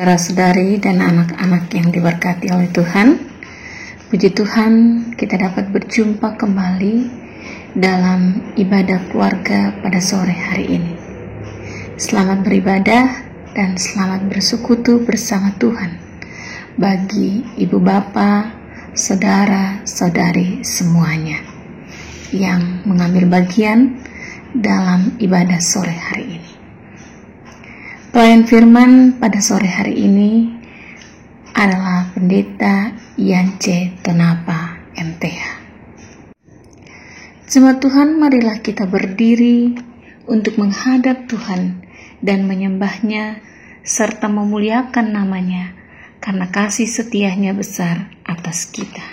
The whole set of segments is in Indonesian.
Saudara-saudari dan anak-anak yang diberkati oleh Tuhan, puji Tuhan kita dapat berjumpa kembali dalam ibadah keluarga pada sore hari ini. Selamat beribadah dan selamat bersekutu bersama Tuhan bagi ibu bapa, saudara-saudari semuanya yang mengambil bagian dalam ibadah sore hari ini. Pelayan firman pada sore hari ini adalah Pendeta Yance Tonapa MTH. Jemaat Tuhan, marilah kita berdiri untuk menghadap Tuhan dan menyembahnya serta memuliakan namanya karena kasih setianya besar atas kita.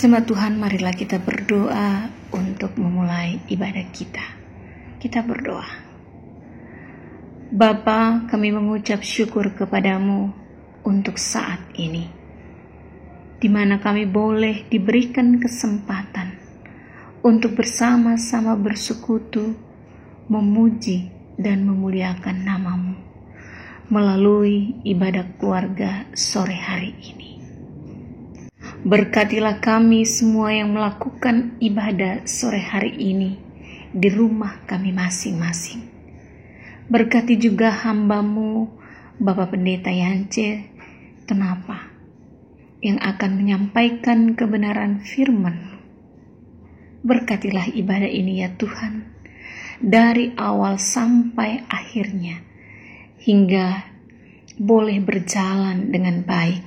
Jemaat Tuhan, marilah kita berdoa untuk memulai ibadah kita. Kita berdoa. Bapa, kami mengucap syukur kepadamu untuk saat ini, di mana kami boleh diberikan kesempatan untuk bersama-sama bersekutu, memuji dan memuliakan namamu melalui ibadah keluarga sore hari ini. Berkatilah kami semua yang melakukan ibadah sore hari ini di rumah kami masing-masing. Berkati juga hamba-Mu, Bapak Pendeta Yance Tonapa, yang akan menyampaikan kebenaran firman. Berkatilah ibadah ini ya Tuhan, dari awal sampai akhirnya, hingga boleh berjalan dengan baik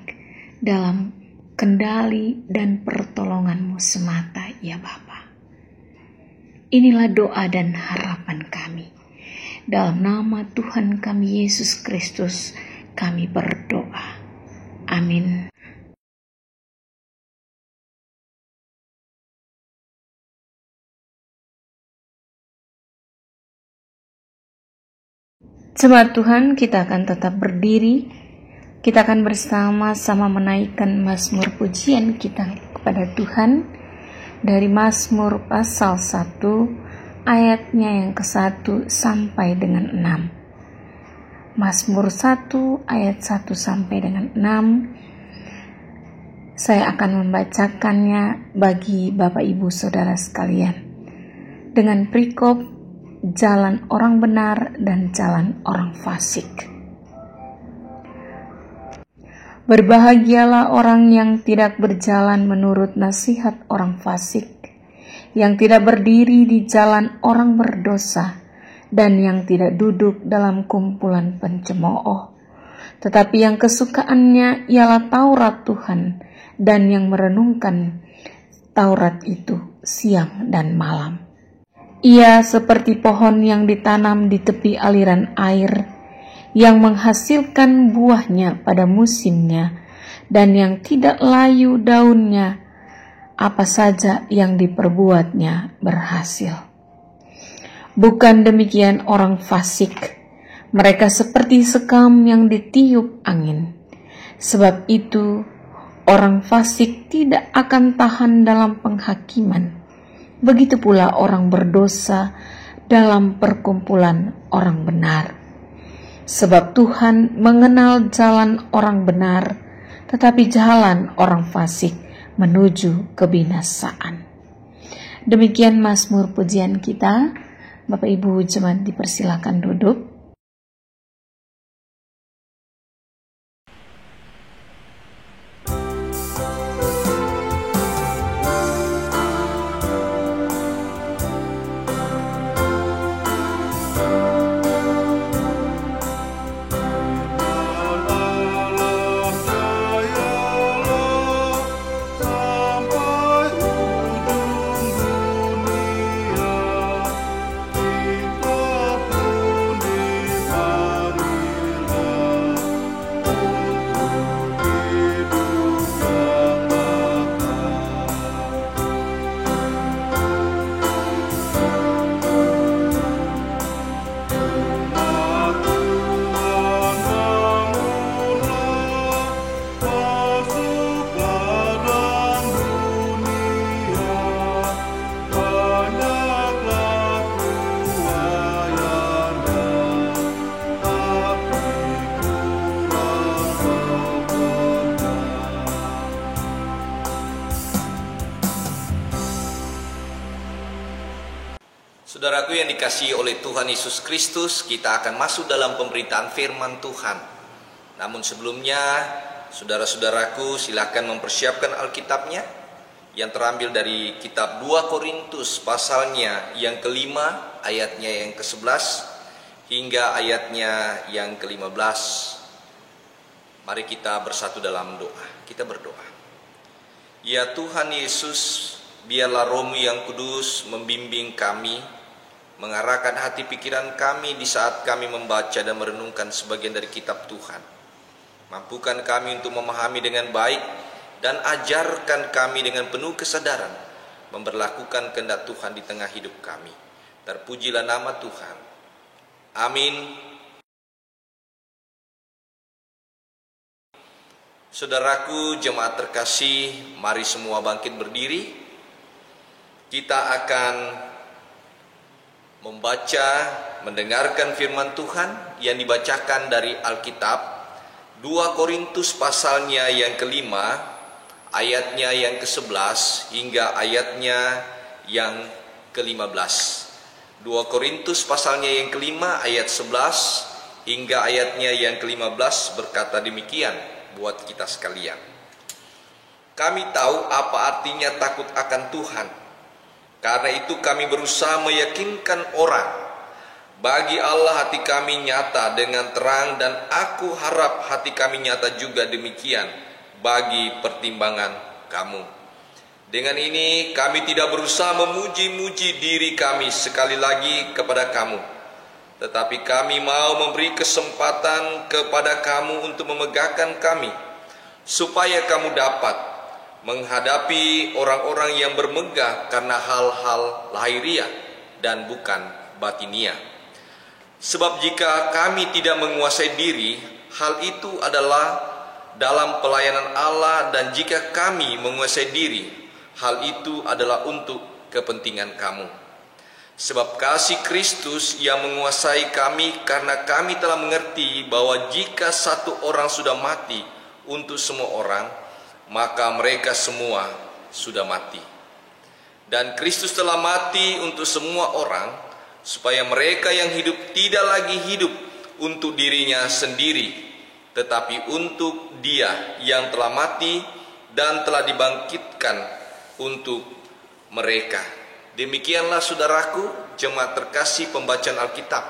dalam kendali dan pertolongan-Mu semata ya Bapa. Inilah doa dan harapan kami. Dalam nama Tuhan kami Yesus Kristus kami berdoa. Amin. Jemaat Tuhan, kita akan tetap berdiri. Kita akan bersama-sama menaikkan mazmur pujian kita kepada Tuhan dari Mazmur pasal 1 ayatnya yang ke-1 sampai dengan 6. Mazmur 1 ayat 1 sampai dengan 6. Saya akan membacakannya bagi Bapak Ibu Saudara sekalian dengan perikop jalan orang benar dan jalan orang fasik. Berbahagialah orang yang tidak berjalan menurut nasihat orang fasik, yang tidak berdiri di jalan orang berdosa, dan yang tidak duduk dalam kumpulan pencemooh. Tetapi yang kesukaannya ialah Taurat Tuhan, dan yang merenungkan Taurat itu siang dan malam. Ia seperti pohon yang ditanam di tepi aliran air, yang menghasilkan buahnya pada musimnya, dan yang tidak layu daunnya, apa saja yang diperbuatnya berhasil. Bukan demikian orang fasik, mereka seperti sekam yang ditiup angin. Sebab itu Orang fasik tidak akan tahan dalam penghakiman. Begitu pula orang berdosa dalam perkumpulan orang benar. Sebab Tuhan mengenal jalan orang benar, tetapi jalan orang fasik menuju kebinasaan. Demikian Mazmur pujian kita. Bapak Ibu jemaat dipersilakan duduk. Saudaraku yang dikasihi oleh Tuhan Yesus Kristus, kita akan masuk dalam pemberitaan firman Tuhan. Namun sebelumnya, saudara-saudaraku silakan mempersiapkan Alkitabnya yang terambil dari kitab 2 Korintus pasalnya yang kelima, ayatnya yang ke-11 hingga ayatnya yang ke-15. Mari kita bersatu dalam doa. Kita berdoa. Ya Tuhan Yesus, biarlah Roh-Mu yang kudus membimbing kami, mengarahkan hati pikiran kami di saat kami membaca dan merenungkan sebagian dari kitab Tuhan. Mampukan kami untuk memahami dengan baik dan ajarkan kami dengan penuh kesadaran memberlakukan kehendak Tuhan di tengah hidup kami. Terpujilah nama Tuhan. Amin. Saudaraku jemaat terkasih, mari semua bangkit berdiri. Kita akan membaca, mendengarkan firman Tuhan yang dibacakan dari Alkitab 2 Korintus pasalnya yang kelima, ayatnya yang ke-11 hingga ayatnya yang ke-15. 2 Korintus pasalnya yang kelima, ayat 11 hingga ayatnya yang ke-15 berkata demikian buat kita sekalian. Kami tahu apa artinya takut akan Tuhan. Karena itu kami berusaha meyakinkan orang. Bagi Allah hati kami nyata dengan terang, dan aku harap hati kami nyata juga demikian bagi pertimbangan kamu. Dengan ini kami tidak berusaha memuji-muji diri kami sekali lagi kepada kamu, tetapi kami mau memberi kesempatan kepada kamu untuk memegahkan kami, supaya kamu dapat menghadapi orang-orang yang bermegah karena hal-hal lahiriah dan bukan batiniah. Sebab jika kami tidak menguasai diri, hal itu adalah dalam pelayanan Allah, dan jika kami menguasai diri, hal itu adalah untuk kepentingan kamu. Sebab kasih Kristus yang menguasai kami, karena kami telah mengerti bahwa jika satu orang sudah mati untuk semua orang, maka mereka semua sudah mati. Dan Kristus telah mati untuk semua orang, supaya mereka yang hidup tidak lagi hidup untuk dirinya sendiri, tetapi untuk Dia yang telah mati dan telah dibangkitkan untuk mereka. Demikianlah saudaraku, jemaat terkasih, pembacaan Alkitab.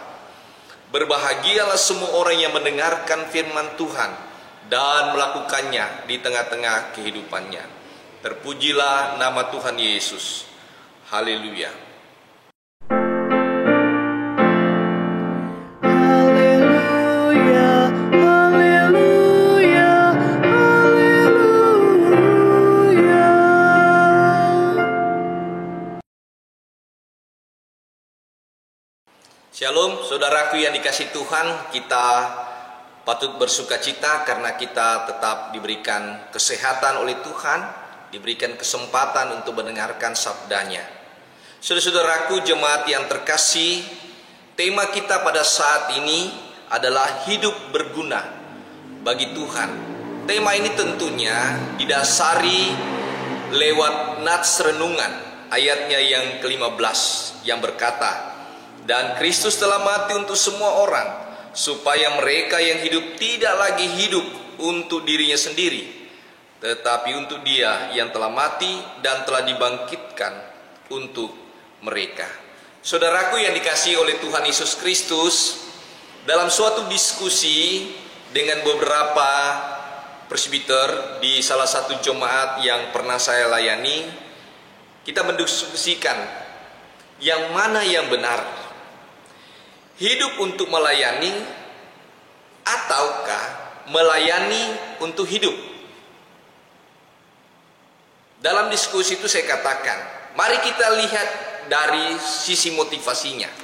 Berbahagialah semua orang yang mendengarkan firman Tuhan dan melakukannya di tengah-tengah kehidupannya. Terpujilah nama Tuhan Yesus. Haleluya. Haleluya, haleluya, haleluya. Shalom saudaraku yang dikasih Tuhan, kita Patut bersukacita karena kita tetap diberikan kesehatan oleh Tuhan, diberikan kesempatan untuk mendengarkan sabdanya. Saudara-saudaraku jemaat yang terkasih, tema kita pada saat ini adalah hidup berguna bagi Tuhan. Tema ini tentunya didasari lewat nats renungan ayatnya yang ke-15 yang berkata, "Dan Kristus telah mati untuk semua orang, supaya mereka yang hidup tidak lagi hidup untuk dirinya sendiri, tetapi untuk Dia yang telah mati dan telah dibangkitkan untuk mereka." Saudaraku yang dikasihi oleh Tuhan Yesus Kristus, dalam suatu diskusi dengan beberapa presbiter di salah satu jemaat yang pernah saya layani, kita mendiskusikan yang mana yang benar, hidup untuk melayani ataukah melayani untuk hidup. Dalam diskusi itu saya katakan, mari kita lihat dari sisi motivasinya.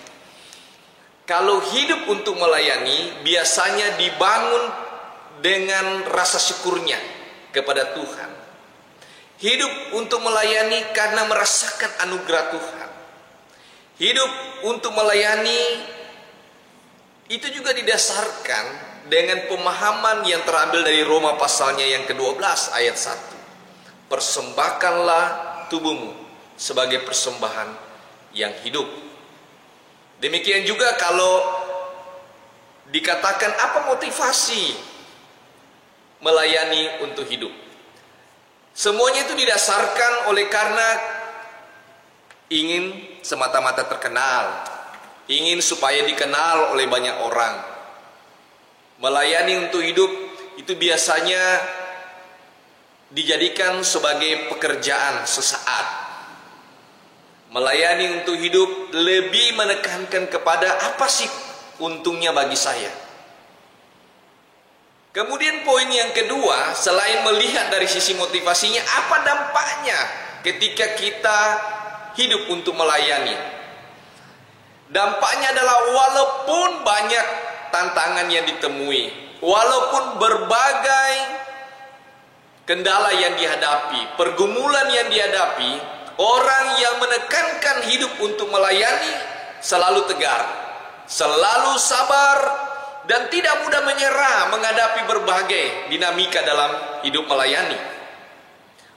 Kalau hidup untuk melayani biasanya dibangun dengan rasa syukurnya kepada Tuhan. Hidup untuk melayani karena merasakan anugerah Tuhan. Hidup untuk melayani itu juga didasarkan dengan pemahaman yang terambil dari Roma pasalnya yang ke-12 ayat 1. Persembahkanlah tubuhmu sebagai persembahan yang hidup. Demikian juga kalau dikatakan apa motivasi melayani untuk hidup. Semuanya itu didasarkan oleh karena ingin semata-mata terkenal, ingin supaya dikenal oleh banyak orang. Melayani untuk hidup itu biasanya dijadikan sebagai pekerjaan sesaat. Melayani untuk hidup lebih menekankan kepada apa sih untungnya bagi saya. Kemudian poin yang kedua, selain melihat dari sisi motivasinya, apa dampaknya ketika kita hidup untuk melayani. Dampaknya adalah walaupun banyak tantangan yang ditemui, walaupun berbagai kendala yang dihadapi, pergumulan yang dihadapi, orang yang menekankan hidup untuk melayani selalu tegar, selalu sabar, dan tidak mudah menyerah menghadapi berbagai dinamika dalam hidup melayani.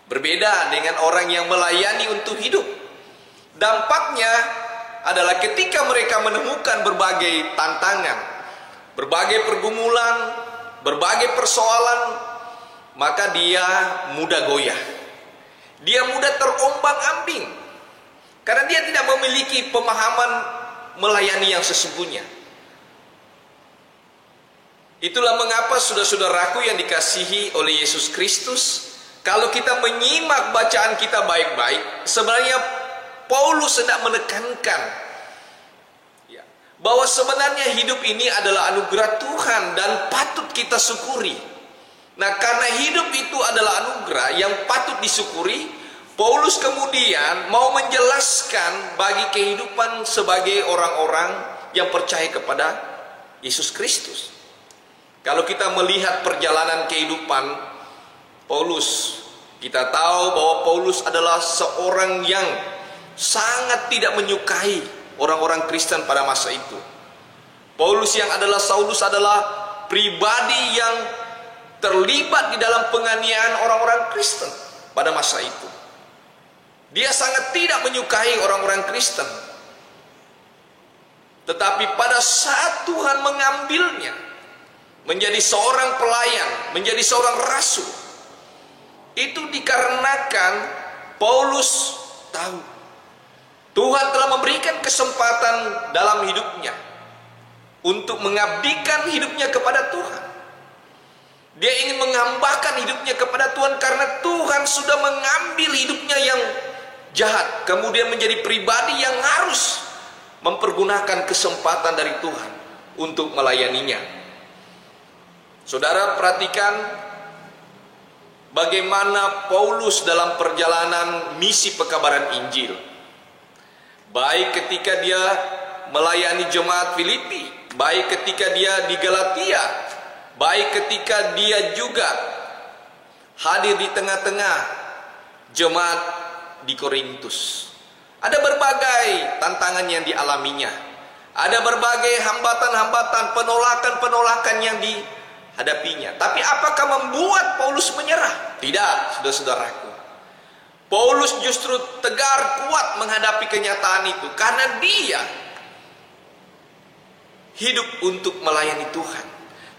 Berbeda dengan orang yang melayani untuk hidup. Dampaknya adalah ketika mereka menemukan berbagai tantangan, berbagai pergumulan, berbagai persoalan, maka dia mudah goyah. Dia mudah terombang-ambing karena dia tidak memiliki pemahaman melayani yang sesungguhnya. Itulah mengapa saudara-saudaraku yang dikasihi oleh Yesus Kristus, kalau kita menyimak bacaan kita baik-baik, sebenarnya Paulus sedang menekankan bahwa sebenarnya hidup ini adalah anugerah Tuhan dan patut kita syukuri. Nah, karena hidup itu adalah anugerah yang patut disyukuri, Paulus kemudian mau menjelaskan bagi kehidupan sebagai orang-orang yang percaya kepada Yesus Kristus. Kalau kita melihat perjalanan kehidupan Paulus, kita tahu bahwa Paulus adalah seorang yang sangat tidak menyukai orang-orang Kristen pada masa itu. Paulus yang adalah Saulus adalah pribadi yang terlibat di dalam penganiayaan orang-orang Kristen pada masa itu. Dia sangat tidak menyukai orang-orang Kristen. Tetapi pada saat Tuhan mengambilnya menjadi seorang pelayan, menjadi seorang rasul, itu dikarenakan Paulus tahu Tuhan telah memberikan kesempatan dalam hidupnya untuk mengabdikan hidupnya kepada Tuhan. Dia ingin menghambakan hidupnya kepada Tuhan karena Tuhan sudah mengambil hidupnya yang jahat, kemudian menjadi pribadi yang harus mempergunakan kesempatan dari Tuhan untuk melayaninya. Saudara perhatikan bagaimana Paulus dalam perjalanan misi pekabaran Injil. Baik ketika dia melayani jemaat Filipi, baik ketika dia di Galatia, baik ketika dia juga hadir di tengah-tengah jemaat di Korintus. Ada berbagai tantangan yang dialaminya. Ada berbagai hambatan-hambatan, penolakan-penolakan yang dihadapinya. Tapi apakah membuat Paulus menyerah? Tidak, saudara-saudaraku. Paulus justru tegar kuat menghadapi kenyataan itu. Karena dia hidup untuk melayani Tuhan.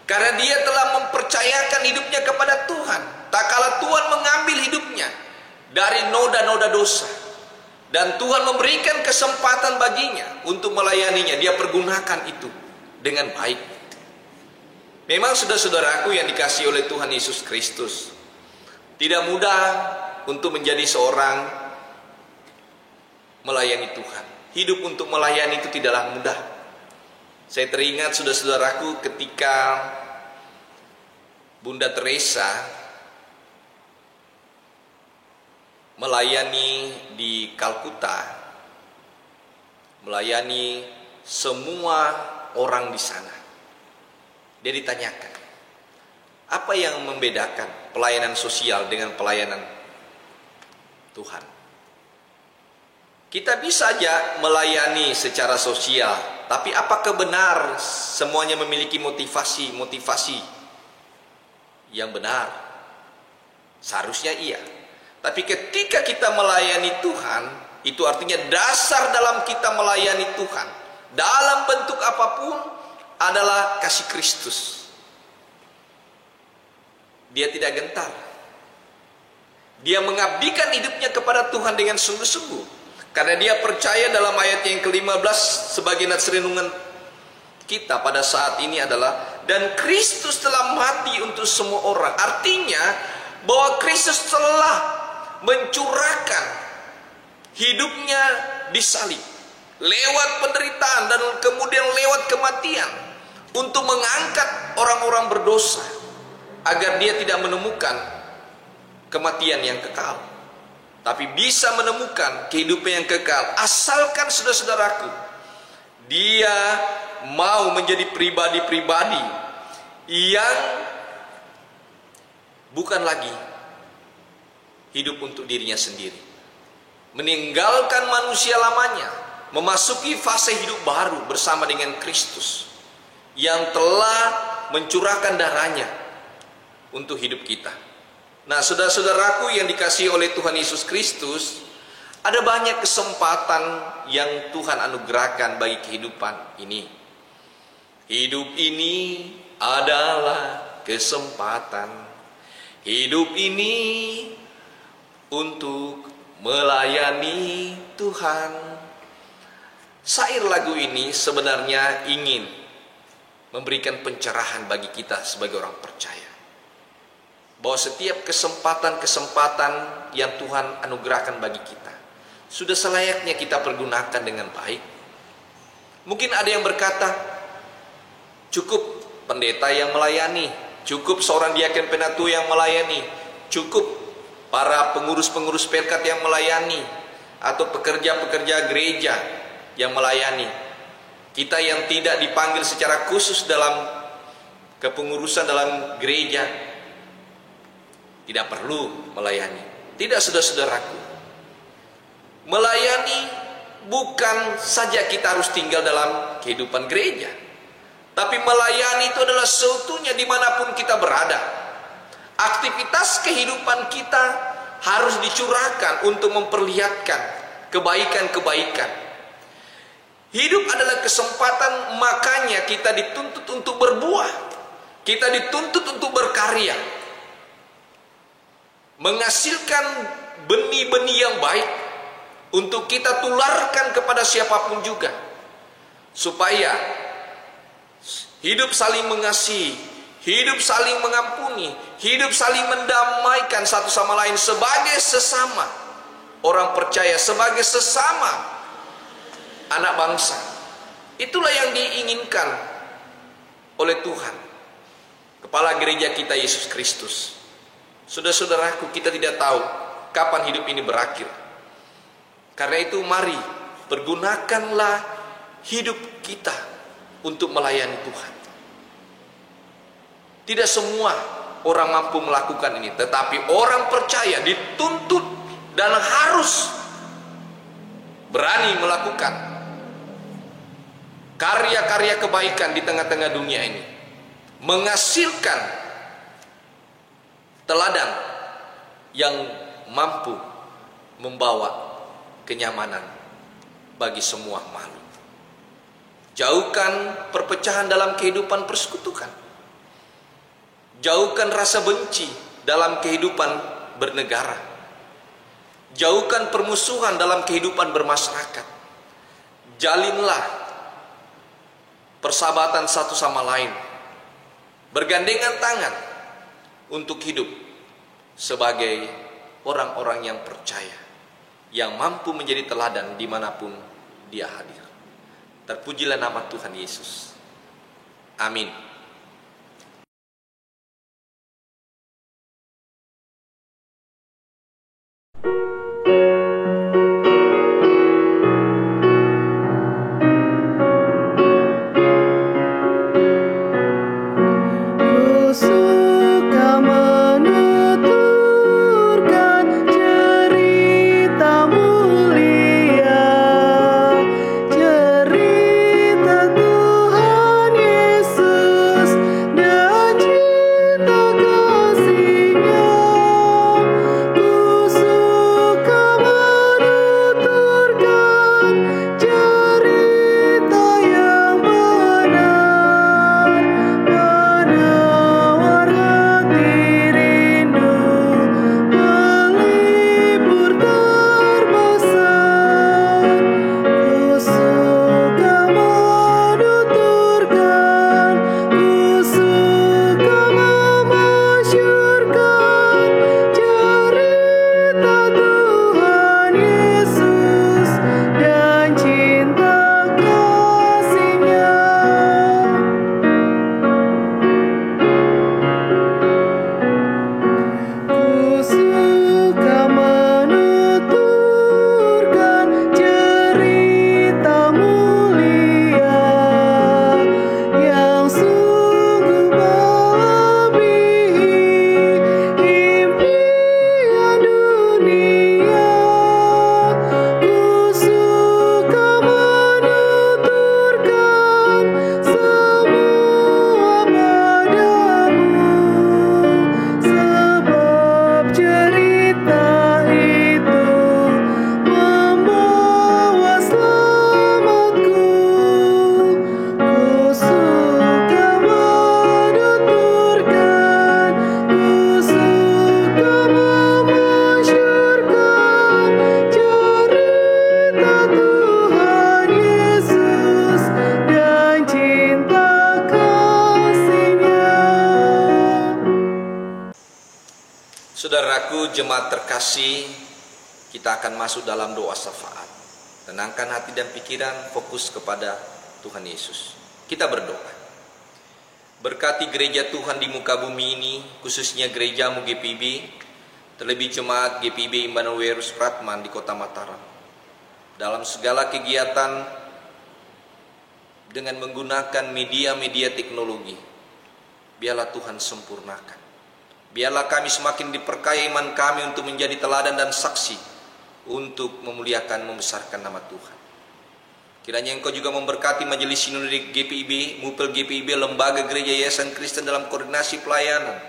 Karena dia telah mempercayakan hidupnya kepada Tuhan. Tak kala Tuhan mengambil hidupnya dari noda-noda dosa. Dan Tuhan memberikan kesempatan baginya untuk melayaninya. Dia pergunakan itu dengan baik. Memang saudara-saudaraku yang dikasihi oleh Tuhan Yesus Kristus, tidak mudah untuk menjadi seorang melayani Tuhan. Hidup untuk melayani itu tidaklah mudah. Saya teringat saudara-saudaraku ketika Bunda Teresa melayani di Kalkuta, melayani semua orang di sana. Dia ditanyakan, apa yang membedakan pelayanan sosial dengan pelayanan Tuhan? Kita bisa saja melayani secara sosial, tapi apakah benar semuanya memiliki motivasi yang benar? Seharusnya iya. Tapi ketika kita melayani Tuhan, itu artinya dasar dalam kita melayani Tuhan, dalam bentuk apapun, adalah kasih Kristus. Dia tidak gentar. Dia mengabdikan hidupnya kepada Tuhan dengan sungguh-sungguh. Karena dia percaya dalam ayat yang ke-15 sebagai nats renungan kita pada saat ini adalah, dan Kristus telah mati untuk semua orang. Artinya bahwa Kristus telah mencurahkan hidupnya di salib lewat penderitaan dan kemudian lewat kematian untuk mengangkat orang-orang berdosa agar dia tidak menemukan kematian yang kekal, tapi bisa menemukan kehidupan yang kekal. Asalkan saudara-saudaraku, dia mau menjadi pribadi-pribadi yang bukan lagi hidup untuk dirinya sendiri, meninggalkan manusia lamanya, memasuki fase hidup baru bersama dengan Kristus yang telah mencurahkan darahnya untuk hidup kita. Nah, saudara-saudaraku yang dikasihi oleh Tuhan Yesus Kristus, ada banyak kesempatan yang Tuhan anugerahkan bagi kehidupan ini. Hidup ini adalah kesempatan. Hidup ini untuk melayani Tuhan. Syair lagu ini sebenarnya ingin memberikan pencerahan bagi kita sebagai orang percaya, bahwa setiap kesempatan-kesempatan yang Tuhan anugerahkan bagi kita, sudah selayaknya kita pergunakan dengan baik. Mungkin ada yang berkata, cukup pendeta yang melayani, cukup seorang diaken penatu yang melayani, cukup para pengurus-pengurus pelkat yang melayani, atau pekerja-pekerja gereja yang melayani. Kita yang tidak dipanggil secara khusus dalam kepengurusan dalam gereja tidak perlu melayani. Tidak, saudara-saudaraku. Melayani bukan saja kita harus tinggal dalam kehidupan gereja, tapi melayani itu adalah seutuhnya dimanapun kita berada. Aktivitas kehidupan kita harus dicurahkan untuk memperlihatkan kebaikan-kebaikan. Hidup adalah kesempatan, makanya kita dituntut untuk berbuah. Kita dituntut untuk berkarya, menghasilkan benih-benih yang baik untuk kita tularkan kepada siapapun juga, supaya hidup saling mengasihi, hidup saling mengampuni, hidup saling mendamaikan satu sama lain sebagai sesama orang percaya, sebagai sesama anak bangsa. Itulah yang diinginkan oleh Tuhan, Kepala Gereja kita Yesus Kristus. Saudara-saudaraku, kita tidak tahu kapan hidup ini berakhir. Karena itu mari pergunakanlah hidup kita untuk melayani Tuhan. Tidak semua orang mampu melakukan ini, tetapi orang percaya dituntut dan harus berani melakukan karya-karya kebaikan di tengah-tengah dunia ini, menghasilkan teladan yang mampu membawa kenyamanan bagi semua makhluk. Jauhkan perpecahan dalam kehidupan persekutuan. Jauhkan rasa benci dalam kehidupan bernegara. Jauhkan permusuhan dalam kehidupan bermasyarakat. Jalinlah persahabatan satu sama lain. Bergandengan tangan untuk hidup sebagai orang-orang yang percaya, yang mampu menjadi teladan dimanapun dia hadir. Terpujilah nama Tuhan Yesus. Amin. Ku suka menuturkan cerita mulia, cerita Tuhan Yesus dan cinta kasih-Nya. Ku suka menuturkan cerita yang benar, penawar hati rindu, pelipur terbesar. Ku suka menuturkan, ku suka memasyurkan cerita Tuhan Yesus dan cinta kasih-Nya. Ku suka menuturkan cerita mulia yang sungguh melebihi impian dunia. Ku suka menuturkan semua padamu, sebab cerita itu membawa selamatku. Ku suka menuturkan, ku suka memasyurkan cerita Tuhan Yesus dan cinta kasih-Nya. Saudaraku jemaat terkasih, kita akan masuk dalam doa syafaat. Tenangkan hati dan pikiran, fokus kepada Tuhan Yesus. Kita berdoa. Berkati gereja Tuhan di muka bumi ini, khususnya gerejamu GPIB, terlebih jemaat GPIB Immanuel Supratman di Kota Mataram. Dalam segala kegiatan dengan menggunakan media-media teknologi, biarlah Tuhan sempurnakan. Biarlah kami semakin diperkaya iman kami untuk menjadi teladan dan saksi untuk memuliakan, membesarkan nama Tuhan. Kiranya Engkau juga memberkati Majelis Sinode GPIB, MUPEL GPIB, Lembaga Gereja Yayasan Kristen dalam koordinasi pelayanan,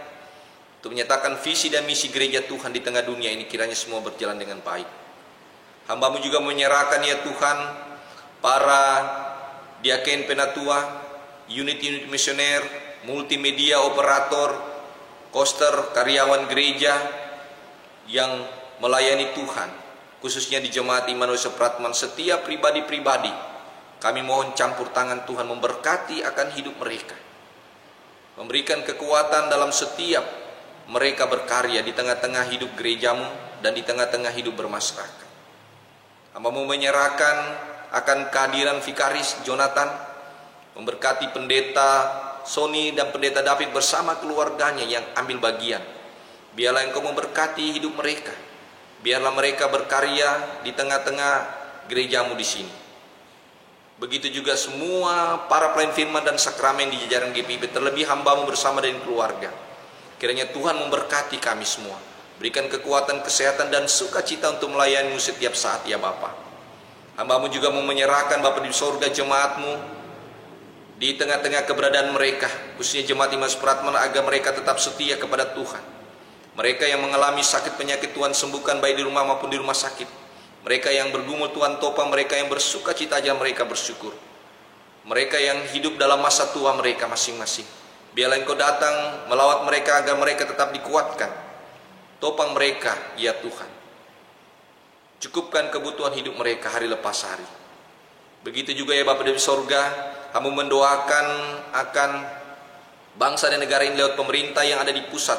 untuk menyatakan visi dan misi gereja Tuhan di tengah dunia ini. Kiranya semua berjalan dengan baik. Hamba-Mu juga menyerahkan ya Tuhan para diaken penatua, unit-unit misioner, multimedia operator, koster, karyawan gereja yang melayani Tuhan, khususnya di jemaat Immanuel Supratman, setiap pribadi-pribadi. Kami mohon campur tangan Tuhan memberkati akan hidup mereka, memberikan kekuatan dalam setiap mereka berkarya di tengah-tengah hidup gerejamu dan di tengah-tengah hidup bermasyarakat. Hamba-Mu menyerahkan akan kehadiran Vikaris Jonathan, memberkati pendeta Sony dan pendeta David bersama keluarganya yang ambil bagian. Biarlah Engkau memberkati hidup mereka. Biarlah mereka berkarya di tengah-tengah gerejamu di sini. Begitu juga semua para pelayan firman dan sakramen di jajaran GPIB, terlebih hamba-Mu bersama dengan keluarga. Kiranya Tuhan memberkati kami semua. Berikan kekuatan, kesehatan, dan sukacita untuk melayani-Mu setiap saat, ya Bapa. Hamba-Mu juga mau menyerahkan Bapa di surga jemaat-Mu di tengah-tengah keberadaan mereka, khususnya jemaat Imas Pratman, agar mereka tetap setia kepada Tuhan. Mereka yang mengalami sakit penyakit, Tuhan sembuhkan baik di rumah maupun di rumah sakit. Mereka yang bergumul, Tuhan topang. Mereka yang bersuka cita aja mereka bersyukur. Mereka yang hidup dalam masa tua mereka masing-masing, biarlah Engkau datang melawat mereka agar mereka tetap dikuatkan. Topang mereka, ya Tuhan. Cukupkan kebutuhan hidup mereka hari lepas hari. Begitu juga ya Bapa di sorga, Kamu mendoakan akan bangsa dan negara ini lewat pemerintah yang ada di pusat,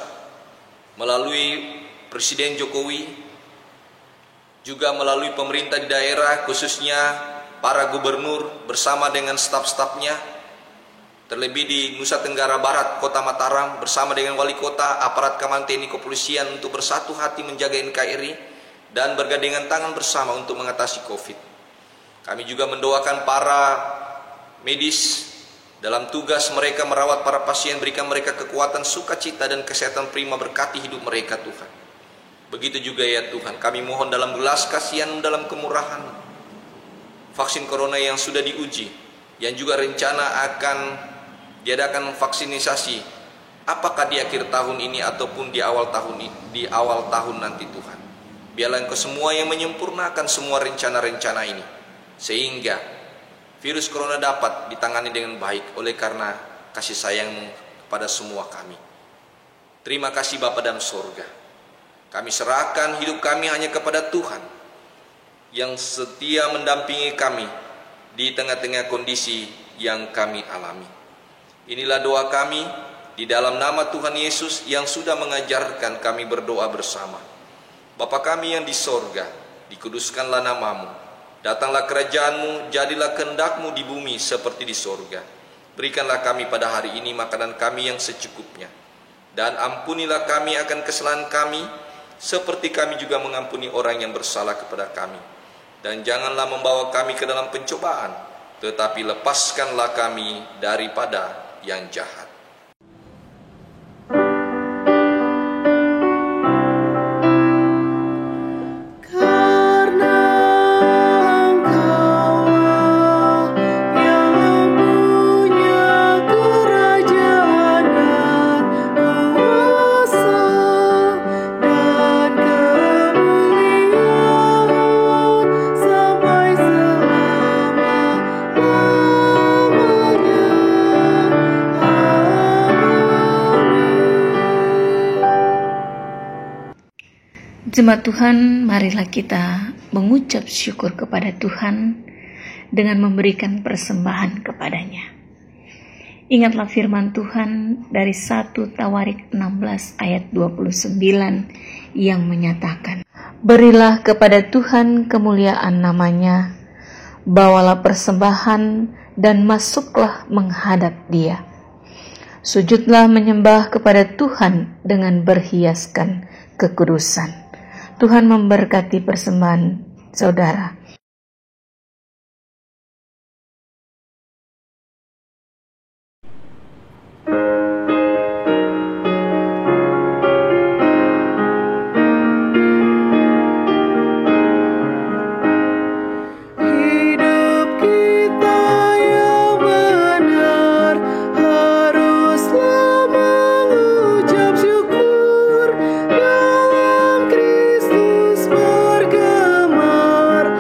melalui Presiden Jokowi, juga melalui pemerintah di daerah, khususnya para gubernur bersama dengan staf-stafnya, terlebih di Nusa Tenggara Barat, Kota Mataram, bersama dengan wali kota, aparat keamanan TNI Kepolisian untuk bersatu hati menjaga NKRI dan bergandengan tangan bersama untuk mengatasi COVID. Kami juga mendoakan para medis dalam tugas mereka merawat para pasien, berikan mereka kekuatan, sukacita, dan kesehatan prima, berkati hidup mereka Tuhan. Begitu juga ya Tuhan, kami mohon dalam belas kasihan, dalam kemurahan, vaksin corona yang sudah diuji, yang juga rencana akan diadakan vaksinisasi, apakah di akhir tahun ini ataupun di awal tahun nanti Tuhan. Biarlah Engkau semua yang menyempurnakan semua rencana-rencana ini, sehingga virus corona dapat ditangani dengan baik oleh karena kasih sayang-Mu kepada semua kami. Terima kasih Bapa dalam surga. Kami serahkan hidup kami hanya kepada Tuhan yang setia mendampingi kami di tengah-tengah kondisi yang kami alami. Inilah doa kami di dalam nama Tuhan Yesus yang sudah mengajarkan kami berdoa bersama. Bapa kami yang di sorga, dikuduskanlah nama-Mu. Datanglah kerajaan-Mu, jadilah kehendak-Mu di bumi seperti di sorga. Berikanlah kami pada hari ini makanan kami yang secukupnya. Dan ampunilah kami akan kesalahan kami, seperti kami juga mengampuni orang yang bersalah kepada kami. Dan janganlah membawa kami ke dalam pencobaan, tetapi lepaskanlah kami daripada yang jahat. Jemaat Tuhan, marilah kita mengucap syukur kepada Tuhan dengan memberikan persembahan kepadanya. Ingatlah firman Tuhan dari 1 Tawarik 16 ayat 29 yang menyatakan, "Berilah kepada Tuhan kemuliaan namanya, bawalah persembahan dan masuklah menghadap Dia. Sujudlah menyembah kepada Tuhan dengan berhiaskan kekudusan." Tuhan memberkati persembahan saudara. Hidup kita yang benar haruslah mengucap syukur, dalam Kristus bergemar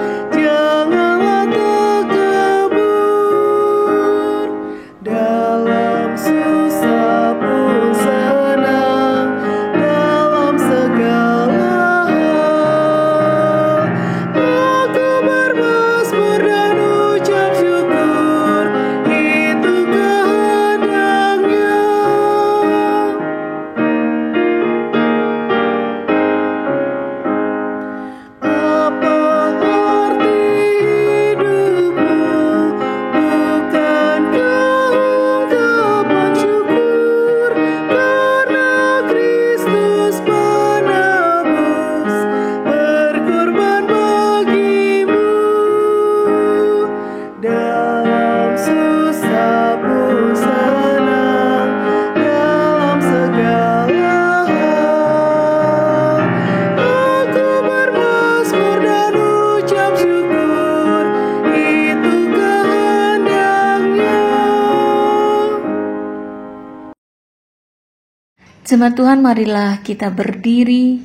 Jemaat Tuhan, marilah kita berdiri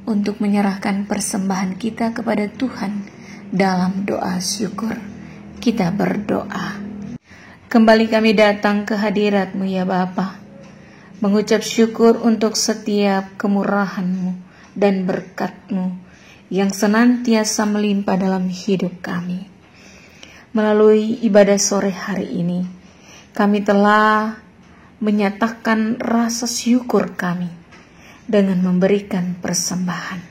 untuk menyerahkan persembahan kita kepada Tuhan dalam doa syukur. Kita berdoa. Kembali kami datang ke hadirat-Mu ya Bapa, mengucap syukur untuk setiap kemurahan-Mu dan berkat-Mu yang senantiasa melimpah dalam hidup kami. Melalui ibadah sore hari ini, kami telah menyatakan rasa syukur kami dengan memberikan persembahan.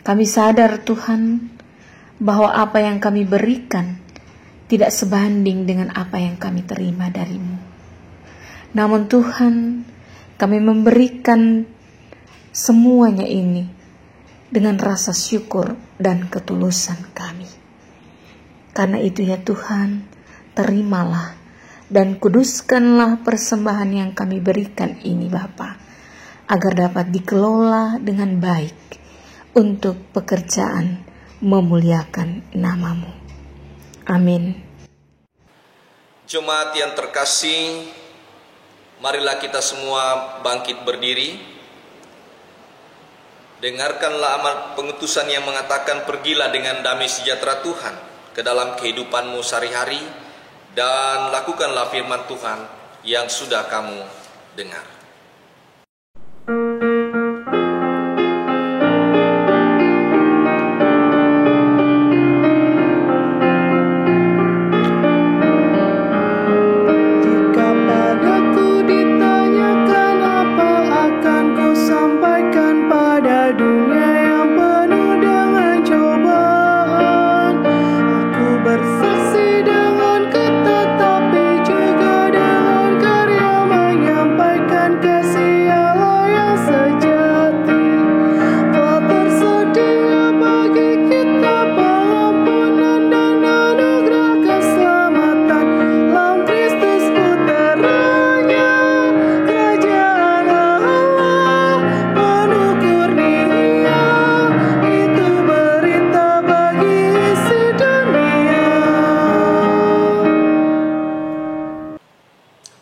Kami sadar Tuhan bahwa apa yang kami berikan tidak sebanding dengan apa yang kami terima dari-Mu. Namun Tuhan, kami memberikan semuanya ini dengan rasa syukur dan ketulusan kami. Karena itu ya Tuhan, terimalah dan kuduskanlah persembahan yang kami berikan ini Bapa, agar dapat dikelola dengan baik untuk pekerjaan memuliakan nama-Mu. Amin. Jemaat yang terkasih, marilah kita semua bangkit berdiri. Dengarkanlah amat pengutusan yang mengatakan, pergilah dengan damai sejahtera Tuhan ke dalam kehidupanmu sehari-hari, dan lakukanlah firman Tuhan yang sudah kamu dengar. Jika padaku ditanyakan apa akan ku sampaikan pada dunia yang penuh dengan cobaan. Aku bersaksi dengan ketat tapi juga dengan karya menyampaikan kasih Allah yang sejati. Telah tersedia bagi kita pengampunan dan anugerah keselamatan dalam Kristus putranya. Kerajaan Allah penuh kurnia, itu berita bagi isi dunia.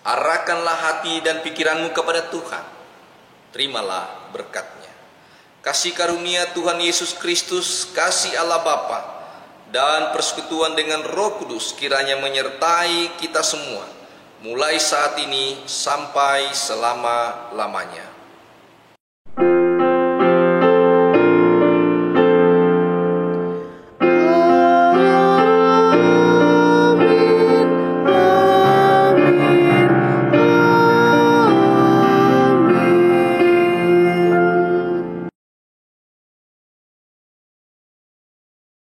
Arahkanlah hati dan pikiranmu kepada Tuhan. Terimalah berkat-Nya. Kasih karunia Tuhan Yesus Kristus, kasih Allah Bapa, dan persekutuan dengan Roh Kudus kiranya menyertai kita semua, mulai saat ini sampai selama-lamanya.